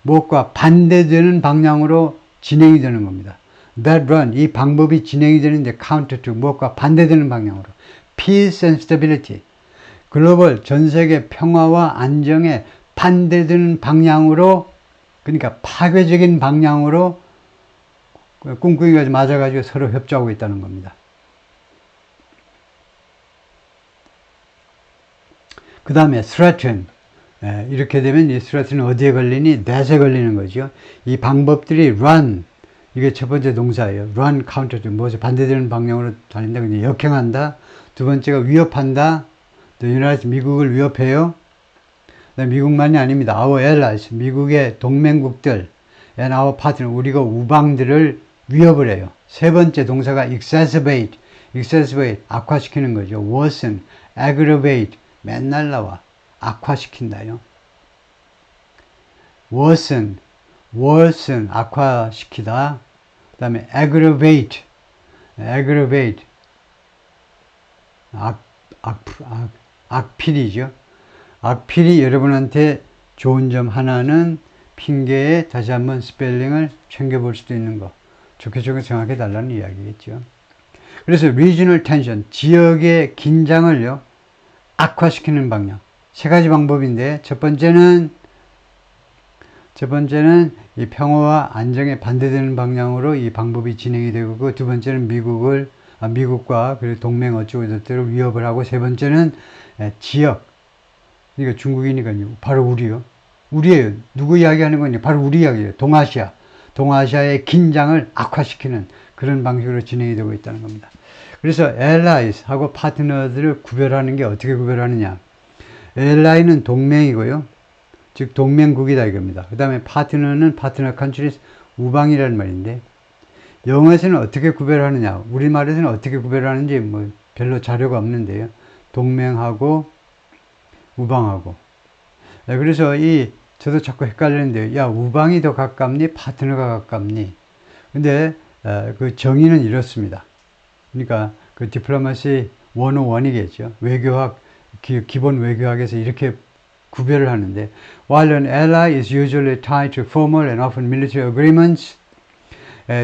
무엇과 반대되는 방향으로 진행이 되는 겁니다. that run 이 방법이 진행이 되는데 counter to 무엇과 반대되는 방향으로 peace and stability 글로벌 전세계 평화와 안정에 반대되는 방향으로 그러니까 파괴적인 방향으로 꿍꿍이가 맞아가지고 서로 협조하고 있다는 겁니다. 그 다음에 threaten 이렇게 되면 이 threaten은 어디에 걸리니? that에 걸리는 거죠. 이 방법들이 run 이게 첫 번째 동사예요. run counter to 무엇에 반대되는 방향으로 달린다. 근데 역행한다. 두 번째가 위협한다. 또 유나이티드 미국을 위협해요. 미국만이 아닙니다. our allies 미국의 동맹국들 and our partner 우리가 우방들을 위협을 해요. 세 번째 동사가 exacerbate 악화시키는 거죠. worsen, aggravate 맨날 나와 악화시킨다요. worsen 악화시키다. 그 다음에 aggravate 악필이죠. 악필이 여러분한테 좋은 점 하나는 핑계에 다시 한번 스펠링을 챙겨볼 수도 있는 거. 좋게 정확히 달라는 이야기겠죠. 그래서 regional tension, 지역의 긴장을요, 악화시키는 방향. 세 가지 방법인데, 첫 번째는 이 평화와 안정에 반대되는 방향으로 이 방법이 진행이 되고, 두 번째는 미국과 그리고 동맹 어쩌고 저쩌고 위협을 하고, 세 번째는 지역. 그러니까 중국이니까요. 바로 우리예요. 누구 이야기하는 거냐? 바로 우리 이야기예요. 동아시아의 긴장을 악화시키는 그런 방식으로 진행이 되고 있다는 겁니다. 그래서 allies하고 파트너들을 구별하는 게 어떻게 구별하느냐? ally는 동맹이고요. 즉 동맹국이다 이겁니다. 그 다음에 파트너는 파트너 countries 우방이라는 말인데 영어에서는 어떻게 구별하느냐? 우리말에서는 어떻게 구별하는지 뭐 별로 자료가 없는데요. 동맹하고 우방하고. 그래서 저도 자꾸 헷갈리는데, 야, 우방이 더 가깝니? 파트너가 가깝니? 근데, 그 정의는 이렇습니다. 그러니까, 그 디플로마시 101이겠죠. 외교학, 기본 외교학에서 이렇게 구별을 하는데, while an ally is usually tied to formal and often military agreements,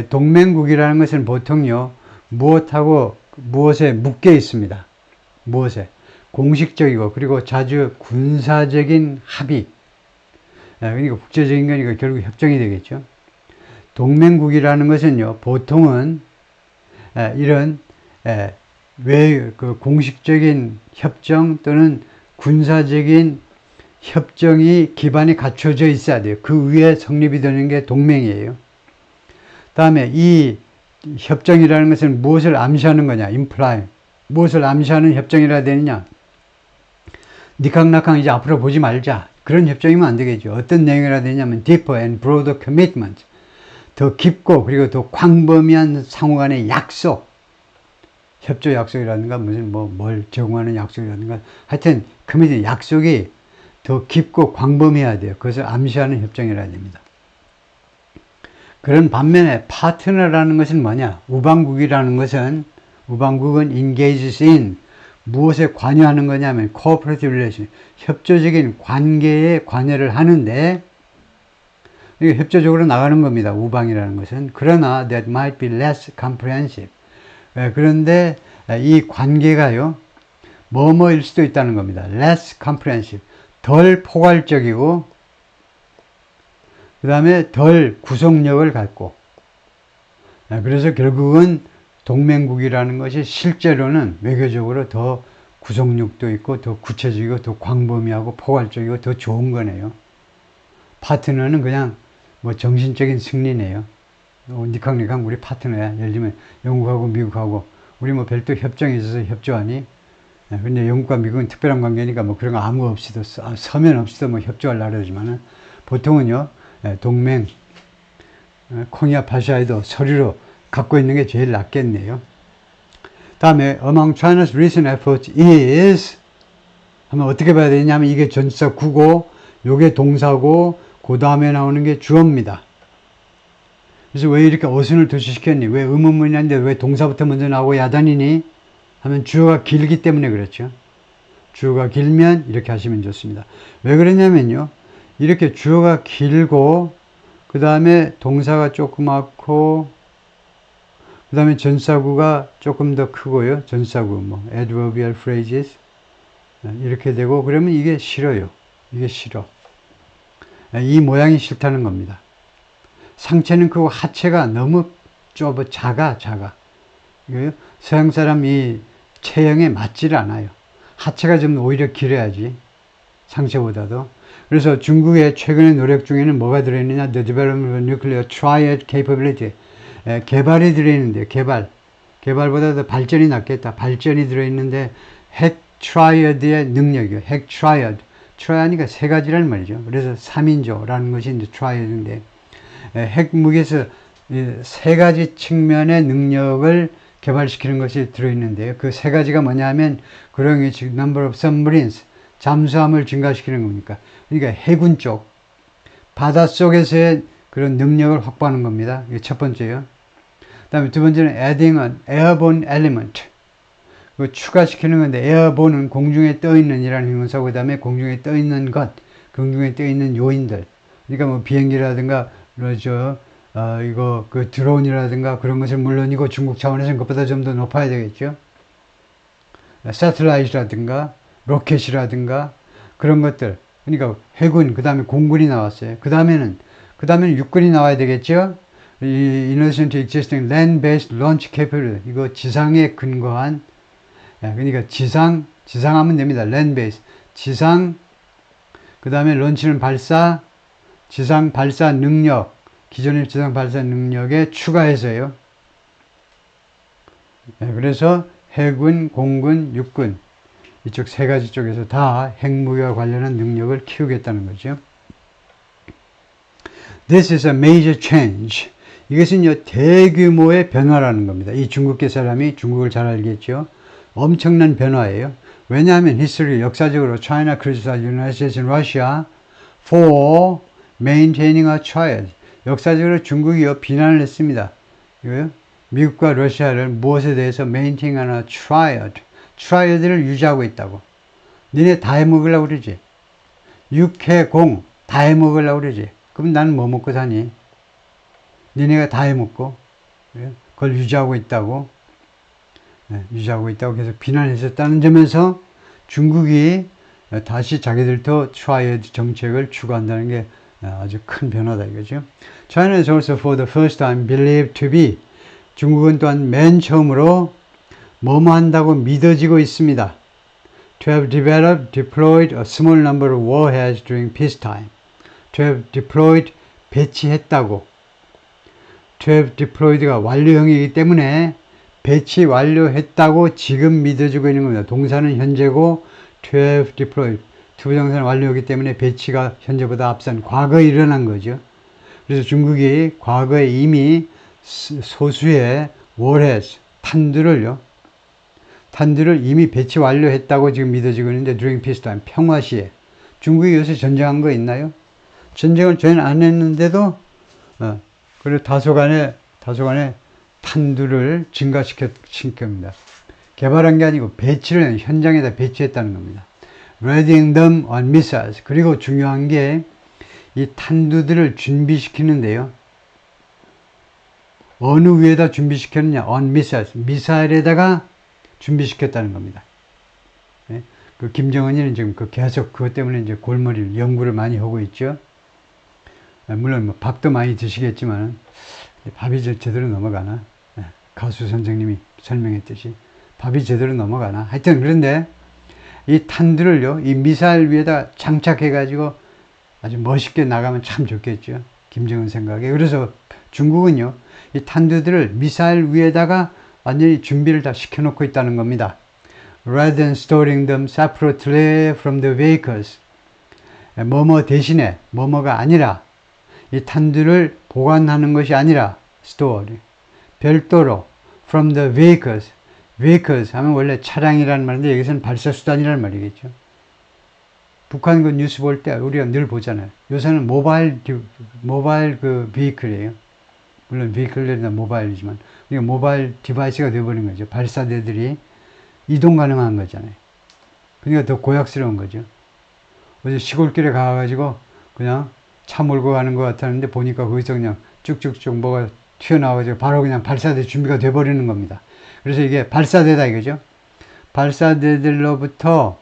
동맹국이라는 것은 보통요, 무엇에 묶여 있습니다. 무엇에? 공식적이고, 그리고 자주 군사적인 합의, 그러니까 국제적인 거니까 결국 협정이 되겠죠. 동맹국이라는 것은요, 보통은 이런 그 공식적인 협정 또는 군사적인 협정이 기반이 갖춰져 있어야 돼요. 그 위에 성립이 되는 게 동맹이에요. 다음에 이 협정이라는 것은 무엇을 암시하는 거냐? imply. 무엇을 암시하는 협정이라 되느냐? 니캉나캉 이제 앞으로 보지 말자. 그런 협정이면 안 되겠죠. 어떤 내용이라 되냐면 deeper and broader commitment. 더 깊고 그리고 더 광범위한 상호 간의 약속. 협조 약속이라든가 무슨 뭘 제공하는 약속이라든가 하여튼 commitment 약속이 더 깊고 광범위해야 돼요. 그것을 암시하는 협정이라 됩니다. 그런 반면에 파트너라는 것은 뭐냐? 우방국은 engages in 무엇에 관여하는 거냐면 cooperative relation, 협조적인 관계에 관여를 하는데 이게 협조적으로 나가는 겁니다. 우방이라는 것은. 그러나 that might be less comprehensive. 그런데 이 관계가요. 뭐뭐일 수도 있다는 겁니다. less comprehensive. 덜 포괄적이고 그 다음에 덜 구속력을 갖고 그래서 결국은 동맹국이라는 것이 실제로는 외교적으로 더 구속력도 있고 더 구체적이고 더 광범위하고 포괄적이고 더 좋은 거네요. 파트너는 그냥 정신적인 승리네요. 니캉니캉 우리 파트너야. 예를 들면 영국하고 미국하고 우리 별도 협정이 있어서 협조하니 근데 영국과 미국은 특별한 관계니까 그런 거 아무 없이도 서면 없이도 협조하려고 그러지만은 보통은요 동맹 코리아 파샤에도 서류로 갖고 있는 게 제일 낫겠네요. 다음에 among China's recent efforts is 하면 어떻게 봐야 되냐면 이게 전치사 구고 요게 동사고 그 다음에 나오는 게 주어입니다. 그래서 왜 이렇게 어순을 도출시켰니? 왜 의문문인데 왜 동사부터 먼저 나오고 야단이니? 하면 주어가 길기 때문에 그렇죠. 주어가 길면 이렇게 하시면 좋습니다. 왜 그러냐면요. 이렇게 주어가 길고 그 다음에 동사가 조그맣고 그 다음에 전사구가 조금 더 크고요. 전사구 뭐 adverbial phrases 이렇게 되고 그러면 이게 싫어요. 이게 싫어. 이 모양이 싫다는 겁니다. 상체는 크고 하체가 너무 좁아 작아. 서양 사람 이 체형에 맞질 않아요. 하체가 좀 오히려 길어야지. 상체보다도. 그래서 중국의 최근의 노력 중에는 뭐가 들어있느냐? The development of nuclear triad capability. 개발이 들어있는데요. 개발보다 더 발전이 낫겠다. 발전이 들어있는데 핵 트라이어드의 능력이요. 핵 트라이어드. 트라이어드가 세 가지란 말이죠. 그래서 3인조라는 것이 이제 트라이어드인데 핵무기에서 세 가지 측면의 능력을 개발시키는 것이 들어있는데요. 그 세 가지가 뭐냐면 그런 즉 number of submarines 잠수함을 증가시키는 겁니까? 그러니까 해군 쪽 바닷속에서의 그런 능력을 확보하는 겁니다. 이게 첫 번째요. 그 다음에 두 번째는 adding an airborne element 그 추가시키는 건데 airborne은 공중에 떠있는 이라는 형용사고 그 다음에 공중에 떠있는 것 공중에 떠있는 요인들 그러니까 뭐 비행기라든가 그러죠. 이거 그 드론이라든가 그런 것은 물론이고 중국 차원에서는 그것보다 좀 더 높아야 되겠죠. 새틀라이트라든가 로켓이라든가 그런 것들 그러니까 해군 그 다음에 공군이 나왔어요. 그 다음에는 육군이 나와야 되겠죠. 이 innocent existing land-based launch capability 이거 지상에 근거한 그러니까 지상하면 됩니다. land-based 지상 그 다음에 런치는 발사 지상 발사 능력 기존의 지상 발사 능력에 추가해서요. 그래서 해군, 공군, 육군 이쪽 세 가지 쪽에서 다 핵무기와 관련한 능력을 키우겠다는 거죠. This is a major change. 이것은 대규모의 변화라는 겁니다. 이 중국계 사람이 중국을 잘 알겠죠. 엄청난 변화예요. 왜냐하면 history 역사적으로 China criticized United States and Russia for maintaining a triad. 역사적으로 중국이 비난을 했습니다. 이거요? 미국과 러시아를 무엇에 대해서 maintaining a triad. 트라이어드를 유지하고 있다고. 니네 다 해먹으려고 그러지. 육해 공 다 해먹으려고 그러지. 그럼 나는 뭐 먹고 사니? 니네가 다 해먹고 그걸 유지하고 있다고. 유지하고 있다고 계속 비난했었다는 점에서 중국이 다시 자기들도 트라이어드 정책을 추구한다는 게 아주 큰 변화다 이거죠. China is also for the first time believed to be 중국은 또한 맨 처음으로 뭐뭐 한다고 믿어지고 있습니다. To have developed, deployed a small number of warheads during peacetime. To have deployed, 배치했다고. To have deployed가 완료형이기 때문에 배치 완료했다고 지금 믿어지고 있는 겁니다. 동사는 현재고 to have deployed, 투부정사는 완료이기 때문에 배치가 현재보다 앞선 과거에 일어난 거죠. 그래서 중국이 과거에 이미 소수의 warheads, 탄두를 이미 배치 완료했다고 지금 믿어지고 있는데 during peacetime, 평화 시에. 중국이 요새 전쟁한 거 있나요? 전쟁을 저희는 안 했는데도 그리고 다소간에 탄두를 증가시킨 겁니다. 개발한 게 아니고 배치를 현장에다 배치했다는 겁니다. Readying them on missiles. 그리고 중요한 게 이 탄두들을 준비시키는데요. 어느 위에다 준비시켰느냐? On missiles. 미사일에다가 준비시켰다는 겁니다. 네? 그 김정은이는 지금 계속 그것 때문에 이제 골머리를 연구를 많이 하고 있죠. 물론 뭐 밥도 많이 드시겠지만 밥이 제대로 넘어가나? 가수 선생님이 설명했듯이 밥이 제대로 넘어가나? 하여튼 그런데 이 탄두를요, 이 미사일 위에다 장착해가지고 아주 멋있게 나가면 참 좋겠죠. 김정은 생각에. 그래서 중국은요, 이 탄두들을 미사일 위에다가 완전히 준비를 다 시켜놓고 있다는 겁니다. Rather than storing them separately from the vehicles. 뭐뭐 대신에, 뭐뭐가 아니라, 이 탄두를 보관하는 것이 아니라, store. 별도로, from the vehicles. vehicles 하면 원래 차량이라는 말인데 여기서는 발사수단이라는 말이겠죠. 북한 그 뉴스 볼 때 우리가 늘 보잖아요. 요새는 모바일 그 vehicle이에요. 물론 vehicle이나 모바일이지만 그러니까 모바일 디바이스가 되어버린 거죠. 발사대들이 이동 가능한 거잖아요. 그러니까 더 고약스러운 거죠. 어제 시골길에 가가지고 그냥 차 몰고 가는 것 같았는데 보니까 거기서 그냥 쭉쭉쭉 뭐가 튀어나와가지고 바로 그냥 발사대 준비가 돼버리는 겁니다. 그래서 이게 발사대다 이거죠. 발사대들로부터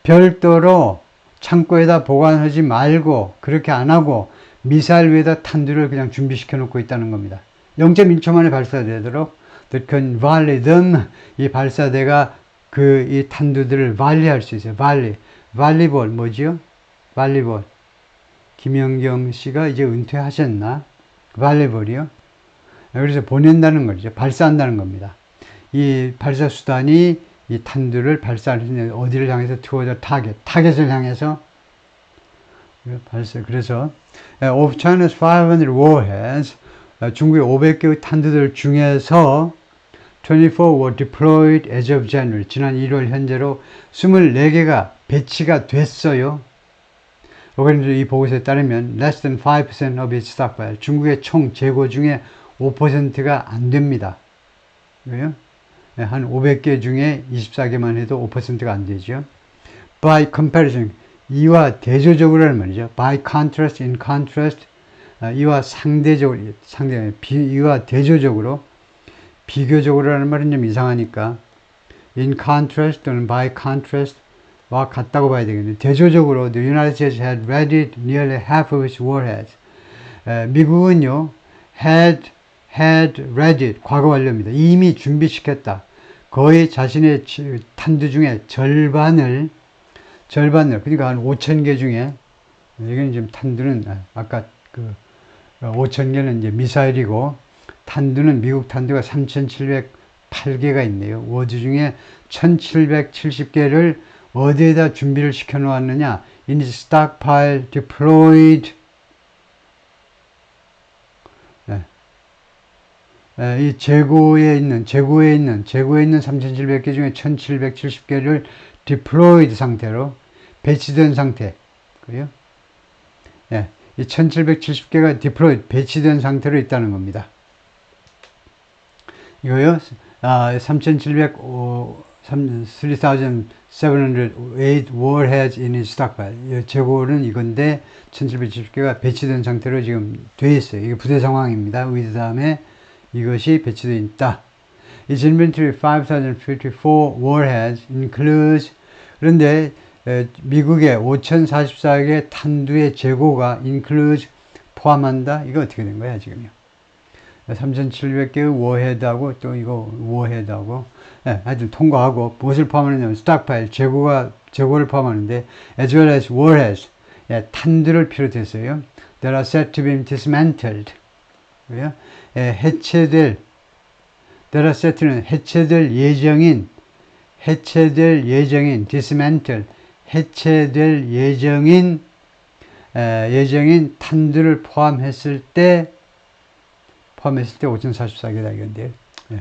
별도로 창고에다 보관하지 말고 그렇게 안 하고 미사일 위에다 탄두를 그냥 준비시켜 놓고 있다는 겁니다. 0.1초 만에 발사되도록 that can volley them, 이 발사대가 이 탄두들을 발리할 수 있어요. 발리볼 뭐지요? 발리볼. 김연경 씨가 이제 은퇴하셨나? 발리볼이요. 그래서 보낸다는 거죠. 발사한다는 겁니다. 이 발사 수단이 이 탄두를 발사하는 어디를 향해서 투어더 타겟을 향해서 발사. 그래서 of China's 500 warheads, 중국의 500개의 탄두들 중에서 24 were deployed as of January. 지난 1월 현재로 24개가 배치가 됐어요. 이 보고서에 따르면 less than 5% of its stockpile. 중국의 총 재고 중에 5%가 안 됩니다. 왜요? 한 500개 중에 24개만 해도 5%가 안 되죠. By comparison, 이와 대조적으로라는 말이죠. By contrast, in contrast, 이와 상대적으로, 이와 대조적으로, 비교적으로라는 말은 좀 이상하니까 in contrast 또는 by contrast 와 같다고 봐야 되겠네요. 대조적으로 the United States had readied nearly half of its warheads. 미국은요 had readied 과거 완료입니다. 이미 준비시켰다. 거의 자신의 탄두 중에 절반을 그러니까 한 5,000개 중에 이건 지금 탄두는 아까 그 5,000개는 이제 미사일이고 탄두는 미국 탄두가 3,708개가 있네요. 워즈 중에 1,770개를 어디에다 준비를 시켜 놓았느냐? In its stockpile deployed. 이 재고에 있는 3,700개 중에 1,770개를 deployed 상태로 배치된 상태. 그래요? 이 1,770개가 deployed 배치된 상태로 있다는 겁니다. 이거요. 3,708 warheads in its stockpile. 재고는 이건데 1,770개가 배치된 상태로 지금 돼 있어요. 이게 부대 상황입니다. 그 다음에 이것이 배치되어 있다. Its inventory 5,054 warheads includes. 그런데 미국의 5,044개 탄두의 재고가 includes 포함한다. 이거 어떻게 된 거야 지금요? 3,700개의 워헤드하고 또 이거 워헤드하고 하여튼 통과하고 무엇을 포함하느냐면 스톡파일 재고를 포함하는데 as well as warheads 탄두를 비롯해서요. That are set to be dismantled. 해체될 that are set to는 해체될 예정인 dismantle 해체될 예정인 탄두를 포함했을 때 5,044개다 이건데,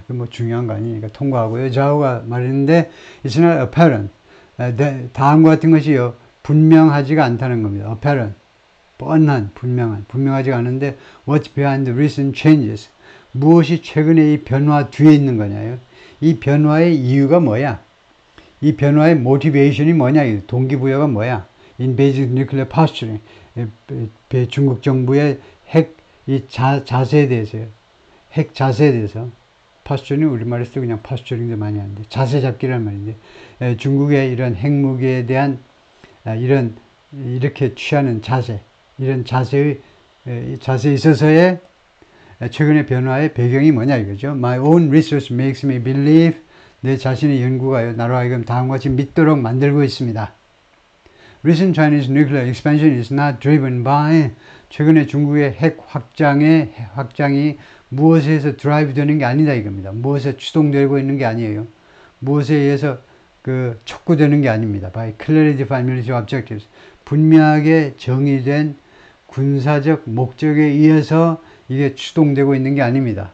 뭐 중요한 거 아니니까 통과하고요. 좌우가 말했는데, it's not apparent. 다음과 같은 것이요, 분명하지가 않다는 겁니다. apparent. 분명하지가 않은데, what's behind the recent changes? 무엇이 최근에 이 변화 뒤에 있는 거냐요? 이 변화의 이유가 뭐야? 이 변화의 motivation이 뭐냐? 동기부여가 뭐야? In basic nuclear posturing. 중국 정부의 자세에 대해서요. 핵 자세에 대해서. 파스처링 우리말에서 그냥 파스처링도 많이 하는데 자세 잡기란 말인데 중국의 이런 핵무기에 대한 이렇게 취하는 자세, 이런 자세에 있어서의 최근의 변화의 배경이 뭐냐 이거죠. My own research makes me believe. 내 자신의 연구가요 나로 하여금 다음과 같이 믿도록 만들고 있습니다. Recent Chinese nuclear expansion is not driven by. 최근에 중국의 핵 확장이 무엇에 의해서 드라이브 되는 게 아니다 이겁니다. 무엇에 추동되고 있는 게 아니에요. 무엇에 의해서 촉구되는 게 아닙니다. By clearly defined military objectives. 분명하게 정의된 군사적 목적에 의해서 이게 추동되고 있는 게 아닙니다.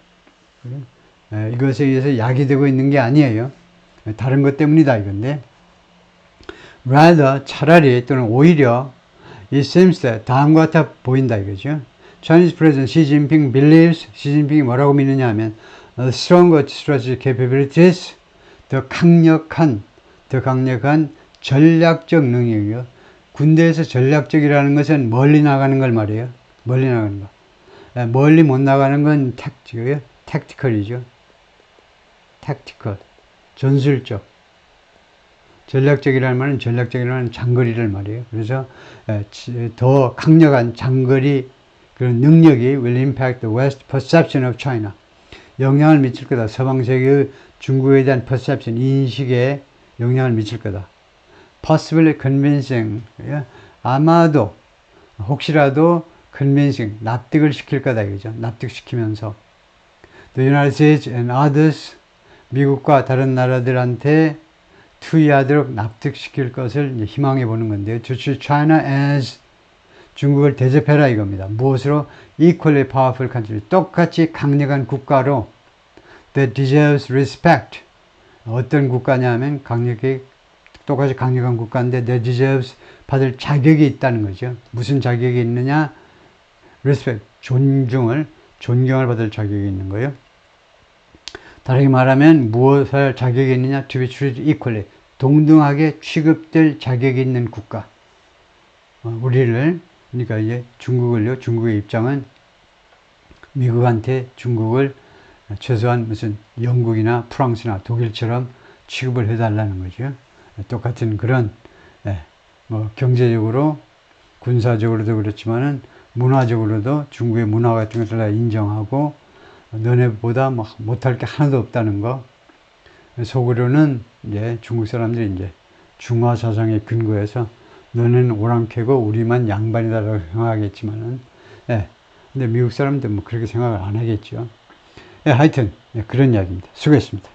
이것에 의해서 야기되고 있는 게 아니에요. 다른 것 때문이다 이건데, rather 차라리 또는 오히려 it seems that 다음과 같아 보인다 이거죠. Chinese President Xi Jinping believes, 시진핑이 뭐라고 믿느냐 하면 stronger strategic capabilities, 더 강력한 전략적 능력이요. 군대에서 전략적이라는 것은 멀리 나가는 걸 말이에요. 멀리 나가는 거. 멀리 못 나가는 건 tactical이죠. tactical, 전술적. 전략적이라는 말은 전략적이라는 장거리를 말이에요. 그래서 더 강력한 장거리 그런 능력이 will impact the West perception of China. 영향을 미칠 거다. 서방 세계의 중국에 대한 perception, 인식에 영향을 미칠 거다. Possibly convincing. 아마도 혹시라도 convincing, 납득을 시킬 거다 이거죠. 납득시키면서 the United States and others, 미국과 다른 나라들한테 투의하도록 납득시킬 것을 이제 희망해 보는 건데요. To treat China as, 중국을 대접해라 이겁니다. 무엇으로? Equally powerful country, 똑같이 강력한 국가로 that deserves respect. 어떤 국가냐 하면 똑같이 강력한 국가인데 that deserves, 받을 자격이 있다는 거죠. 무슨 자격이 있느냐? respect, 존경을 받을 자격이 있는 거예요. 다르게 말하면 무엇을 자격이 있느냐? To be treated equally, 동등하게 취급될 자격이 있는 국가. 그러니까 이제 중국의 입장은 미국한테 중국을 최소한 무슨 영국이나 프랑스나 독일처럼 취급을 해달라는 거죠. 똑같은 그런 뭐 경제적으로 군사적으로도 그렇지만은 문화적으로도 중국의 문화 같은 것을 다 인정하고 너네보다 뭐 못할 게 하나도 없다는 거. 속으로는 이제 중국 사람들이 이제 중화 사상에 근거해서 너는 오랑캐고 우리만 양반이다라고 생각하겠지만은, 근데 미국 사람들 뭐 그렇게 생각을 안 하겠죠. 하여튼 그런 이야기입니다. 수고했습니다.